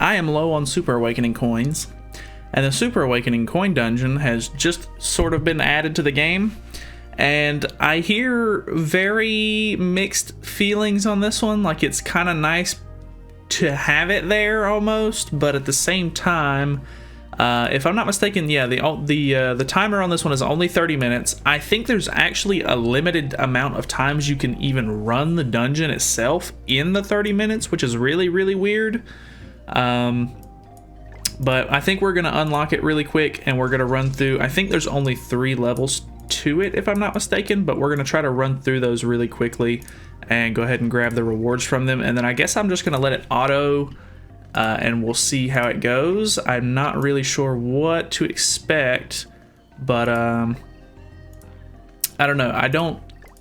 I am low on Super Awakening coins, and the Super Awakening coin dungeon has just sort of been added to the game, and I hear very mixed feelings on this one. Like, it's kind of nice to have it there almost, but at the same time, if I'm not mistaken, yeah, the timer on this one is only 30 minutes. I think there's actually a limited amount of times you can even run the dungeon itself in the 30 minutes, which is really, really weird. But I think we're going to unlock it really quick, and we're going to run through. I think there's only 3 levels to it, if I'm not mistaken, but we're going to try to run through those really quickly and go ahead and grab the rewards from them. And then I guess I'm just going to let it auto, and we'll see how it goes. I'm not really sure what to expect, but I don't know.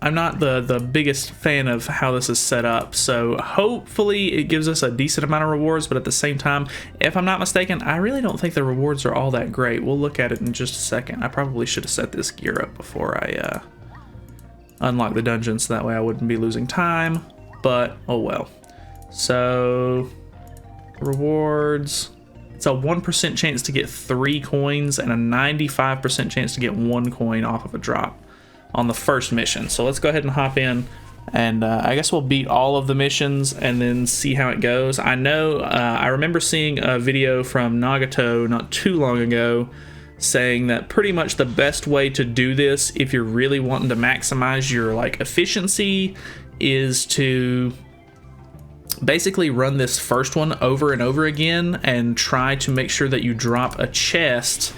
I'm not the biggest fan of how this is set up, so hopefully it gives us a decent amount of rewards, but at the same time, if I'm not mistaken, I really don't think the rewards are all that great. We'll look at it in just a second. I probably should have set this gear up before I unlock the dungeon, so that way I wouldn't be losing time, but oh well. So, rewards. It's a 1% chance to get 3 coins and a 95% chance to get 1 coin off of a drop on the first mission. So let's go ahead and hop in, and I guess we'll beat all of the missions and then see how it goes. I know I remember seeing a video from Nagato not too long ago saying that pretty much the best way to do this, if you're really wanting to maximize your like efficiency, is to basically run this first one over and over again and try to make sure that you drop a chest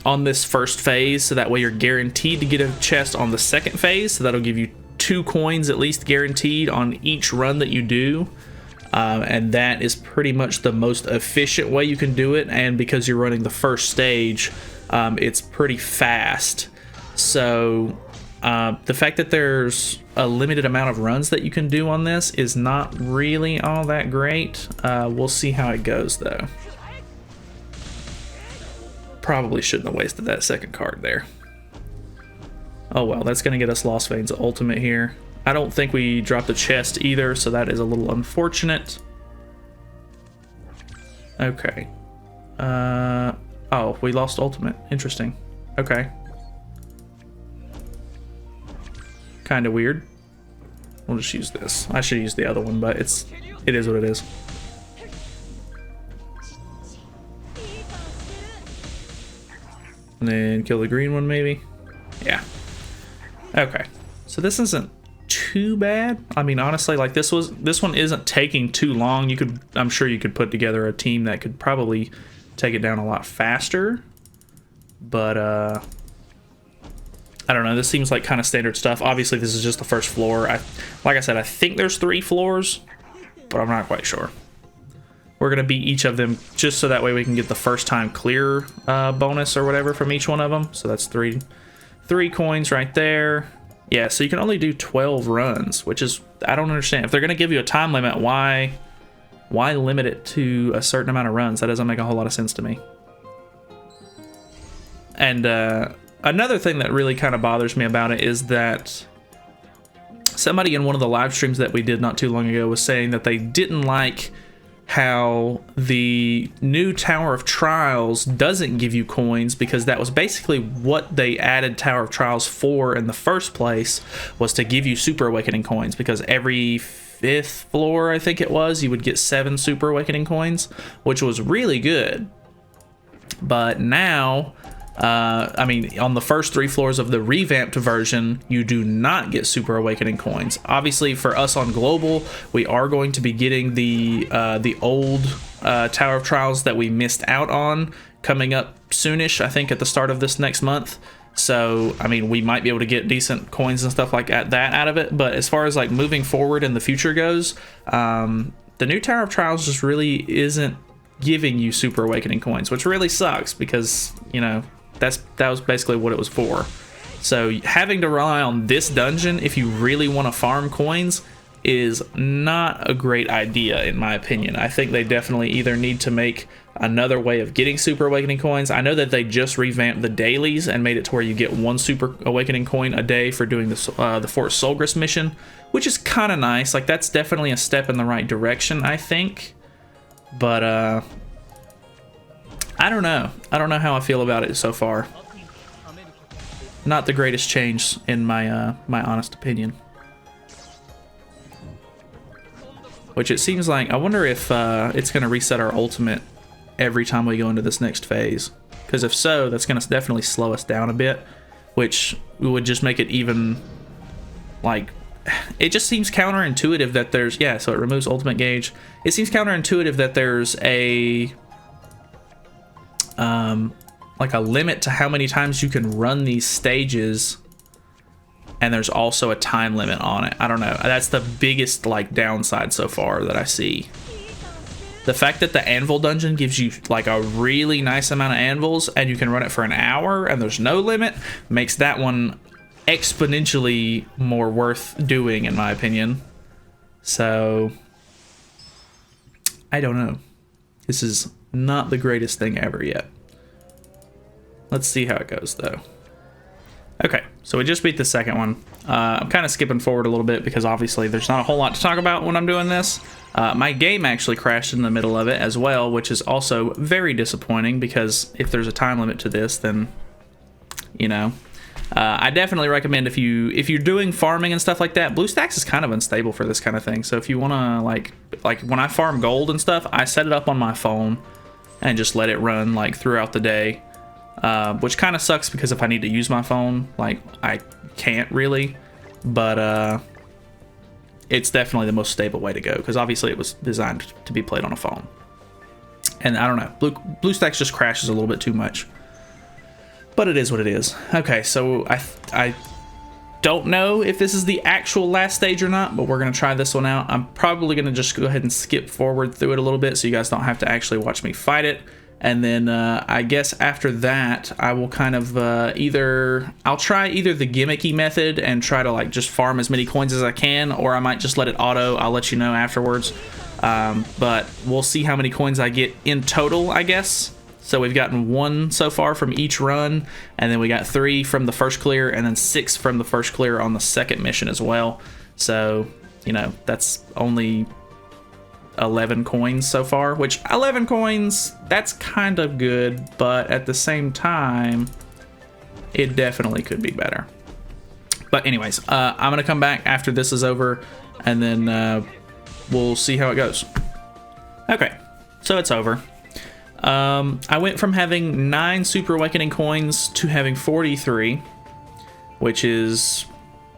on this first phase, so that way you're guaranteed to get a chest on the second phase, so that'll give you 2 coins at least guaranteed on each run that you do, and that is pretty much the most efficient way you can do it. And because you're running the first stage, it's pretty fast. So the fact that there's a limited amount of runs that you can do on this is not really all that great. We'll see how it goes though. Probably shouldn't have wasted that second card there. Oh well, that's going to get us Lost Veins Ultimate here. I don't think we dropped the chest either, so that is a little unfortunate. Okay. Oh, we lost Ultimate. Interesting. Okay. Kind of weird. We'll just use this. I should use the other one, but it is what it is. And then kill the green one, maybe. Yeah. Okay. So this isn't too bad. I mean, honestly, like this one isn't taking too long. I'm sure you could put together a team that could probably take it down a lot faster. But I don't know. This seems like kind of standard stuff. Obviously, this is just the first floor. Like I said, I think there's 3 floors, but I'm not quite sure. We're going to beat each of them just so that way we can get the first time clear bonus or whatever from each one of them. So that's 3 coins right there. Yeah, so you can only do 12 runs, which is, I don't understand. If they're going to give you a time limit, why limit it to a certain amount of runs? That doesn't make a whole lot of sense to me. And another thing that really kind of bothers me about it is that somebody in one of the live streams that we did not too long ago was saying that they didn't like how the new Tower of Trials doesn't give you coins, because that was basically what they added Tower of Trials for in the first place, was to give you Super Awakening coins, because every 5th floor, I think it was, you would get 7 Super Awakening coins, which was really good. But now, I mean, on the first 3 floors of the revamped version, you do not get Super Awakening coins. Obviously, for us on Global, we are going to be getting the old Tower of Trials that we missed out on coming up soonish, I think at the start of this next month. So, I mean, we might be able to get decent coins and stuff like that out of it. But as far as like moving forward in the future goes, the new Tower of Trials just really isn't giving you Super Awakening coins, which really sucks, because, you know, that was basically what it was for. So having to rely on this dungeon if you really want to farm coins is not a great idea, in my opinion. I think they definitely either need to make another way of getting Super Awakening coins. I know that they just revamped the dailies and made it to where you get 1 Super Awakening coin a day for doing the Fort Solgris mission, which is kind of nice. Like, that's definitely a step in the right direction, I think. But I don't know. I don't know how I feel about it so far. Not the greatest change in my my honest opinion. Which it seems like, I wonder if it's going to reset our ultimate every time we go into this next phase. Because if so, that's going to definitely slow us down a bit, which would just make it even, like, it just seems counterintuitive that there's, yeah, so it removes ultimate gauge. It seems counterintuitive that there's a, like a limit to how many times you can run these stages, and there's also a time limit on it. I don't know. That's the biggest, like, downside so far that I see. The fact that the anvil dungeon gives you like a really nice amount of anvils and you can run it for an hour and there's no limit makes that one exponentially more worth doing, in my opinion. So I don't know. This is not the greatest thing ever yet. Let's see how it goes though. Okay, so we just beat the second one. I'm kind of skipping forward a little bit because obviously there's not a whole lot to talk about when I'm doing this. My game actually crashed in the middle of it as well, which is also very disappointing because if there's a time limit to this, then, you know. I definitely recommend if you're doing farming and stuff like that, BlueStacks is kind of unstable for this kind of thing. So if you want to, like when I farm gold and stuff, I set it up on my phone and just let it run like throughout the day. Which kind of sucks because if I need to use my phone, like, I can't really, but it's definitely the most stable way to go because obviously it was designed to be played on a phone. And I don't know, BlueStacks just crashes a little bit too much, but it is what it is. Okay, so I don't know if this is the actual last stage or not, but we're going to try this one out. I'm probably going to just go ahead and skip forward through it a little bit so you guys don't have to actually watch me fight it. And then I guess after that, I will kind of I'll try either the gimmicky method and try to like just farm as many coins as I can, or I might just let it auto. I'll let you know afterwards. But we'll see how many coins I get in total, I guess. So we've gotten 1 so far from each run, and then we got 3 from the first clear, and then 6 from the first clear on the second mission as well. So, you know, that's only 11 coins so far, which 11 coins, that's kind of good, but at the same time it definitely could be better. But anyways, I'm gonna come back after this is over and then we'll see how it goes. Okay, so it's over. I went from having 9 Super Awakening coins to having 43, which is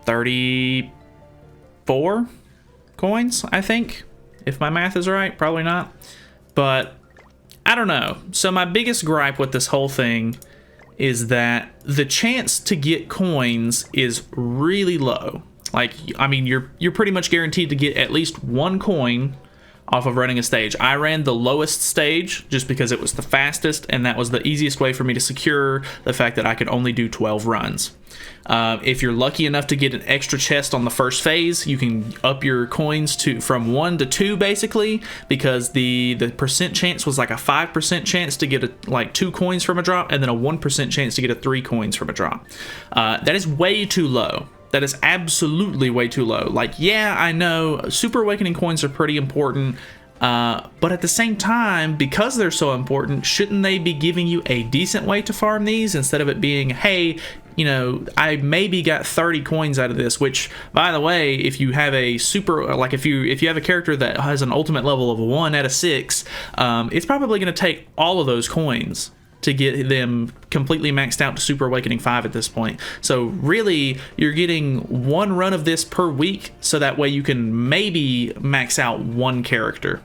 34 coins, I think. If my math is right, probably not. But I don't know. So my biggest gripe with this whole thing is that the chance to get coins is really low. Like, I mean, you're pretty much guaranteed to get at least 1 coin off of running a stage. I ran the lowest stage just because it was the fastest, and that was the easiest way for me to secure the fact that I could only do 12 runs. If you're lucky enough to get an extra chest on the first phase, you can up your coins from 1 to 2 basically, because the percent chance was like a 5% chance to get like 2 coins from a drop, and then a 1% chance to get 3 coins from a drop. That is way too low. That is absolutely way too low. Like, yeah, I know Super Awakening coins are pretty important, but at the same time, because they're so important, shouldn't they be giving you a decent way to farm these instead of it being, hey, you know, I maybe got 30 coins out of this, which, by the way, if you have a super, like if you have a character that has an ultimate level of 1 out of 6, it's probably going to take all of those coins to get them completely maxed out to Super Awakening 5 at this point. So really, you're getting 1 run of this per week, so that way you can maybe max out 1 character,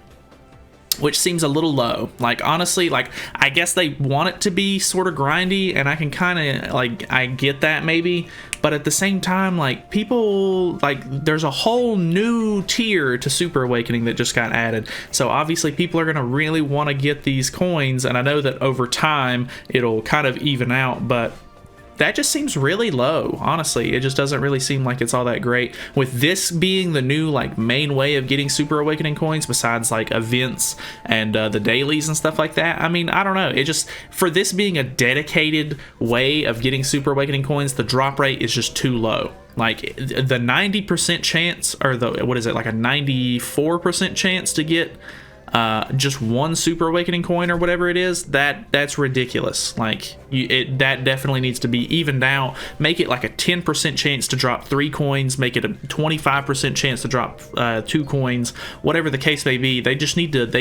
which seems a little low. Like, honestly, like, I guess they want it to be sort of grindy, and I can kind of, like, I get that maybe, but at the same time, like, people, like, there's a whole new tier to Super Awakening that just got added, so obviously people are going to really want to get these coins, and I know that over time it'll kind of even out, but that just seems really low. Honestly, it just doesn't really seem like it's all that great, with this being the new like main way of getting Super Awakening coins besides like events and the dailies and stuff like that. I mean, I don't know, it just, for this being a dedicated way of getting Super Awakening coins, the drop rate is just too low. Like, the 90% chance, or the, what is it, like a 94% chance to get just one Super Awakening coin or whatever it is, that's ridiculous. Like, that definitely needs to be evened out. Make it like a 10% chance to drop 3 coins, make it a 25% chance to drop 2 coins, whatever the case may be. They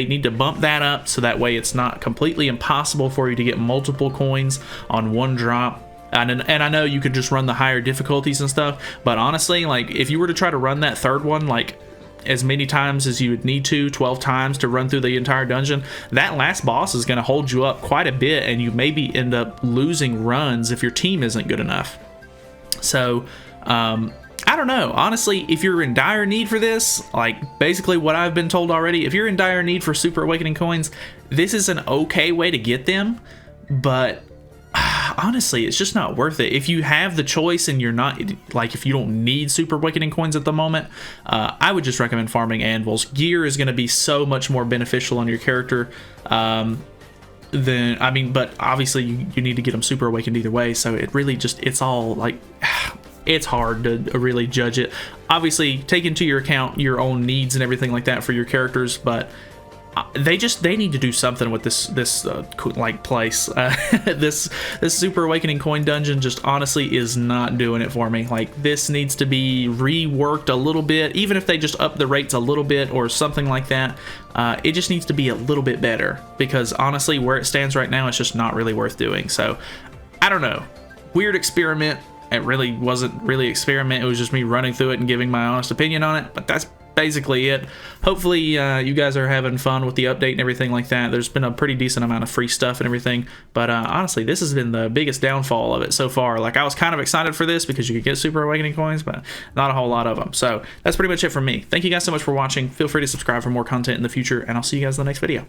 need to bump that up so that way it's not completely impossible for you to get multiple coins on one drop. And I know you could just run the higher difficulties and stuff, but honestly, like, if you were to try to run that third one, like, as many times as you would need to, 12 times to run through the entire dungeon, that last boss is going to hold you up quite a bit, and you maybe end up losing runs if your team isn't good enough. So, I don't know. Honestly, if you're in dire need for this, like basically what I've been told already, if you're in dire need for Super Awakening coins, this is an okay way to get them, but honestly, it's just not worth it. If you have the choice and you're not, like, if you don't need Super Awakening coins at the moment, I would just recommend farming anvils. Gear is going to be so much more beneficial on your character than, I mean, but obviously you need to get them Super Awakened either way, so it really just, it's all like, it's hard to really judge it. Obviously, take into your account your own needs and everything like that for your characters, but they need to do something with this like place. This Super Awakening coin dungeon just honestly is not doing it for me. Like, this needs to be reworked a little bit, even if they just up the rates a little bit or something like that. It just needs to be a little bit better, because honestly, where it stands right now, it's just not really worth doing. So I don't know, weird experiment. It really wasn't really experiment, it was just me running through it and giving my honest opinion on it, but that's basically it. Hopefully you guys are having fun with the update and everything like that. There's been a pretty decent amount of free stuff and everything, but honestly, this has been the biggest downfall of it so far. Like, I was kind of excited for this because you could get Super Awakening coins, but not a whole lot of them. So that's pretty much it from me. Thank you guys so much for watching. Feel free to subscribe for more content in the future, and I'll see you guys in the next video.